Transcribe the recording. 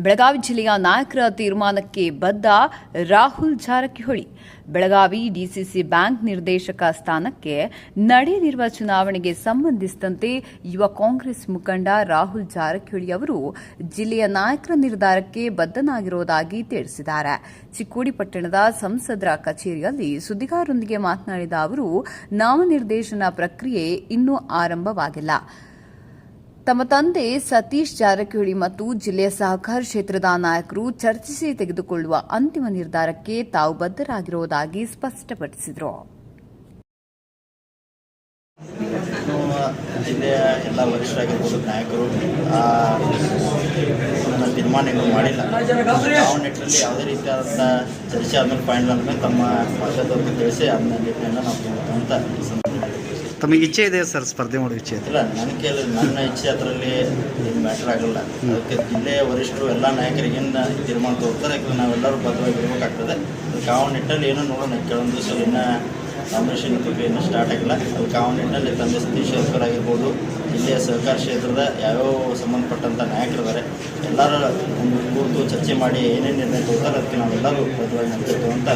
ಬೆಳಗಾವಿ ಜಿಲ್ಲೆಯ ನಾಯಕರ ತೀರ್ಮಾನಕ್ಕೆ ಬದ್ಧ ರಾಹುಲ್ ಜಾರಕಿಹೊಳಿ. ಬೆಳಗಾವಿ ಡಿಸಿಸಿ ಬ್ಯಾಂಕ್ ನಿರ್ದೇಶಕ ಸ್ಥಾನಕ್ಕೆ ನಡೆಯಲಿರುವ ಚುನಾವಣೆಗೆ ಸಂಬಂಧಿಸಿದಂತೆ ಯುವ ಕಾಂಗ್ರೆಸ್ ಮುಖಂಡ ರಾಹುಲ್ ಜಾರಕಿಹೊಳಿ ಅವರು ಜಿಲ್ಲೆಯ ನಾಯಕರ ನಿರ್ಧಾರಕ್ಕೆ ಬದ್ಧನಾಗಿರುವುದಾಗಿ ತಿಳಿಸಿದ್ದಾರೆ. ಚಿಕ್ಕೋಡಿ ಪಟ್ಟಣದ ಸಂಸದರ ಕಚೇರಿಯಲ್ಲಿ ಸುದ್ದಿಗಾರರೊಂದಿಗೆ ಮಾತನಾಡಿದ ಅವರು, ನಾಮನಿರ್ದೇಶನ ಪ್ರಕ್ರಿಯೆ ಇನ್ನೂ ಆರಂಭವಾಗಿಲ್ಲ. ತಮ್ಮ ತಂದೆ ಸತೀಶ್ ಜಾರಕಿಹೊಳಿ ಮತ್ತು ಜಿಲ್ಲೆಯ ಸಹಕಾರ ಕ್ಷೇತ್ರದ ನಾಯಕರು ಚರ್ಚಿಸಿ ತೆಗೆದುಕೊಳ್ಳುವ ಅಂತಿಮ ನಿರ್ಧಾರಕ್ಕೆ ತಾವು ಬದ್ಧರಾಗಿರುವುದಾಗಿ ಸ್ಪಷ್ಟಪಡಿಸಿದರು. ಜಿಲ್ಲೆಯ ಎಲ್ಲ ವರಿಷ್ಠರಾಗಿರ್ಬೋದು, ನಾಯಕರು ನನ್ನ ತೀರ್ಮಾನ ಇನ್ನೂ ಮಾಡಿಲ್ಲ. ಯಾವ ನಿಟ್ಟಿನಲ್ಲಿ ಯಾವುದೇ ರೀತಿಯಾದಂಥ ಚರ್ಚೆ ಆದ್ಮೇಲೆ ಫೈನಲ್ ಆದ್ಮೇಲೆ ತಮ್ಮ ಪಕ್ಷದವ್ರಿಗೆ ತಿಳಿಸಿ ಅದನ್ನ ನಿಟ್ಟಿನಲ್ಲಿ ನಾವು ಅಂತ ತಮಗೆ ಇಚ್ಛೆ ಇದೆ ಸರ್, ಸ್ಪರ್ಧೆ ಮಾಡೋ ಇಚ್ಛೆ ಇಲ್ಲ. ನನ್ನ ಇಚ್ಛೆ ಅದರಲ್ಲಿ ಏನು ಮ್ಯಾಟ್ರ್ ಆಗಲ್ಲ. ಅದಕ್ಕೆ ಜಿಲ್ಲೆಯ ವರಿಷ್ಠರು ಎಲ್ಲ ನಾಯಕರಿಗಿಂದ ತೀರ್ಮಾನ ತಗೋತಾರೆ. ಯಾಕಂದರೆ ನಾವೆಲ್ಲರೂ ಬದ್ಧವಾಗಿರ್ಬೇಕಾಗ್ತದೆ. ಅದಕ್ಕೆ ಆ ನಿಟ್ಟಿನಲ್ಲಿ ಏನೋ ನೋಡೋಣ. ಕೆಲವೊಂದು ದಿವಸ ಇನ್ನೂ ನಾಮಿನೇಷನ್ ಪ್ರಕ್ರಿಯೆ ಇನ್ನೂ ಸ್ಟಾರ್ಟ್ ಆಗಿಲ್ಲ. ಅದಕ್ಕೆ ಆ ನಿಟ್ಟಿನಲ್ಲಿ ತಂದೆ ಸತೀಶ್ ಜಾರಕಿಹೊಳಿ ಆಗಿರ್ಬೋದು, ಜಿಲ್ಲೆಯ ಸಹಕಾರ ಕ್ಷೇತ್ರದ ಯಾವ್ಯಾವ ಸಂಬಂಧಪಟ್ಟಂಥ ನಾಯಕರಿದ್ದಾರೆ ಎಲ್ಲರೂ ಒಂದು ಕೂತು ಚರ್ಚೆ ಮಾಡಿ ಏನೇನು ನಿರ್ಣಯ ತಗೋತಾರೆ ಅದಕ್ಕೆ ನಾವೆಲ್ಲರೂ ಬದ್ಧವಾಗಿ ನಿಂತಿರ್ತೀವಿ ಅಂತ